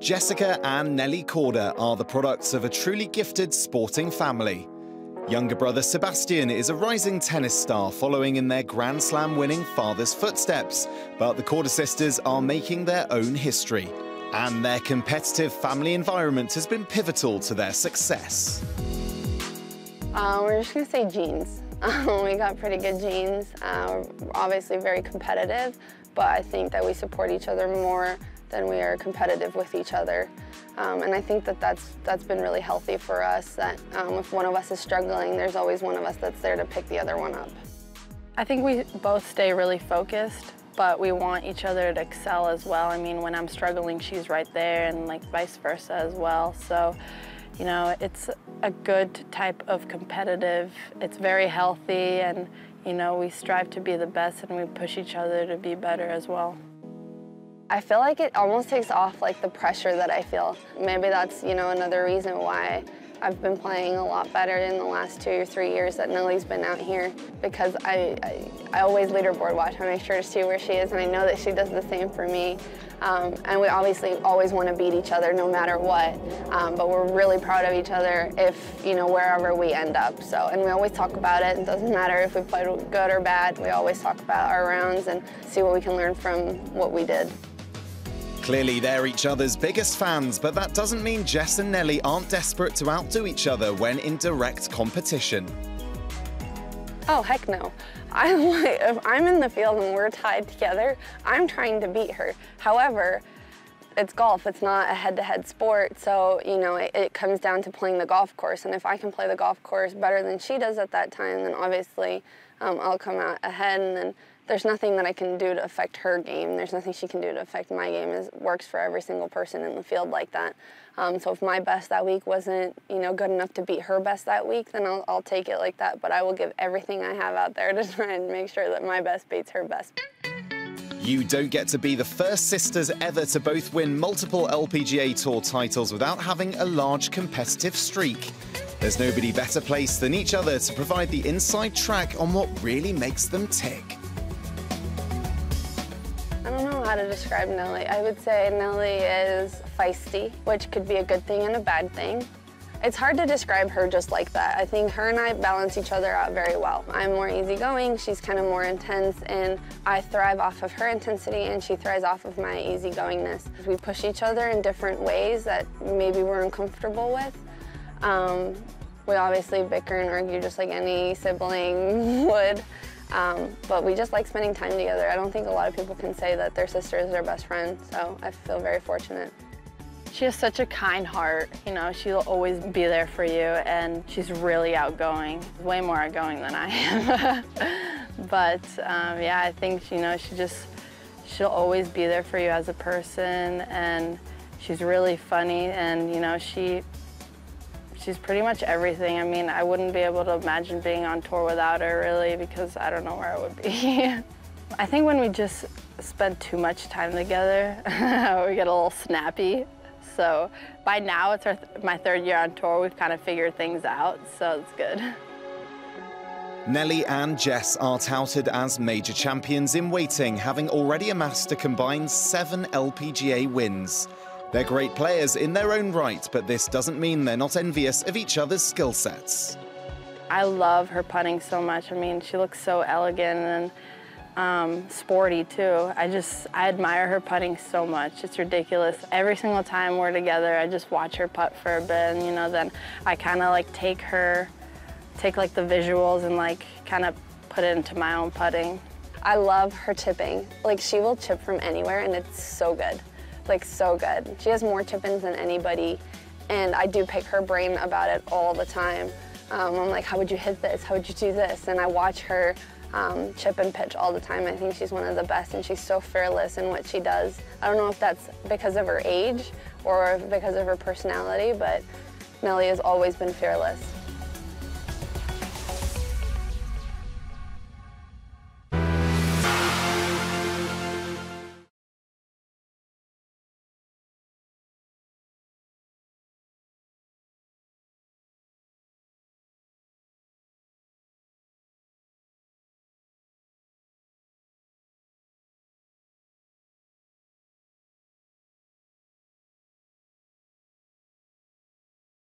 Jessica and Nelly Korda are the products of a truly gifted sporting family. Younger brother Sebastian is a rising tennis star following in their Grand Slam winning father's footsteps, but the Korda sisters are making their own history. And their competitive family environment has been pivotal to their success. We're just gonna say genes. We got pretty good genes. We're obviously very competitive, but I think that we support each other more than we are competitive with each other. And I think that that's been really healthy for us, that if one of us is struggling, there's always one of us that's there to pick the other one up. I think we both stay really focused, but we want each other to excel as well. I mean, when I'm struggling, she's right there, and like vice versa as well. So, you know, it's a good type of competitive. It's very healthy, and, you know, we strive to be the best, and we push each other to be better as well. I feel like it almost takes off like the pressure that I feel. Maybe that's, you know, another reason why I've been playing a lot better in the last 2 or 3 years that Nelly's been out here, because I always leaderboard watch. I make sure to see where she is, and I know that she does the same for me. And we obviously always want to beat each other no matter what, but we're really proud of each other if, you know, wherever we end up. So, and we always talk about it. It doesn't matter if we played good or bad. We always talk about our rounds and see what we can learn from what we did. Clearly, they're each other's biggest fans, but that doesn't mean Jess and Nelly aren't desperate to outdo each other when in direct competition. Oh, heck no. If I'm in the field and we're tied together, I'm trying to beat her. However, it's golf, it's not a head-to-head sport, so, you know, it comes down to playing the golf course, and if I can play the golf course better than she does at that time, then obviously I'll come out ahead, and then there's nothing that I can do to affect her game. There's nothing she can do to affect my game. It works for every single person in the field like that. So if my best that week wasn't, you know, good enough to beat her best that week, then I'll take it like that. But I will give everything I have out there to try and make sure that my best beats her best. You don't get to be the first sisters ever to both win multiple LPGA Tour titles without having a large competitive streak. There's nobody better placed than each other to provide the inside track on what really makes them tick. I don't know how to describe Nelly. I would say Nelly is feisty, which could be a good thing and a bad thing. It's hard to describe her just like that. I think her and I balance each other out very well. I'm more easygoing, she's kind of more intense, and I thrive off of her intensity and she thrives off of my easygoingness. We push each other in different ways that maybe we're uncomfortable with. We obviously bicker and argue just like any sibling would. But we just like spending time together. I don't think a lot of people can say that their sister is their best friend, so I feel very fortunate. She has such a kind heart, you know, she'll always be there for you, and she's really outgoing, way more outgoing than I am. But yeah, I think, you know, she'll always be there for you as a person, and she's really funny, and, you know, she's pretty much everything. I mean, I wouldn't be able to imagine being on tour without her, really, because I don't know where I would be. I think when we just spend too much time together, we get a little snappy. So by now, it's my 3rd year on tour. We've kind of figured things out, so it's good. Nelly and Jess are touted as major champions in waiting, having already amassed a combined 7 LPGA wins. They're great players in their own right, but this doesn't mean they're not envious of each other's skill sets. I love her putting so much. I mean, she looks so elegant and sporty too. I admire her putting so much. It's ridiculous. Every single time we're together, I just watch her putt for a bit, and, you know, then I kind of like take like the visuals and like kind of put it into my own putting. I love her chipping. Like, she will chip from anywhere, and it's so good. Like, so good. She has more chip-ins than anybody, and I do pick her brain about it all the time. I'm like, how would you hit this? How would you do this? And I watch her chip and pitch all the time. I think she's one of the best, and she's so fearless in what she does. I don't know if that's because of her age or because of her personality, but Nelly has always been fearless.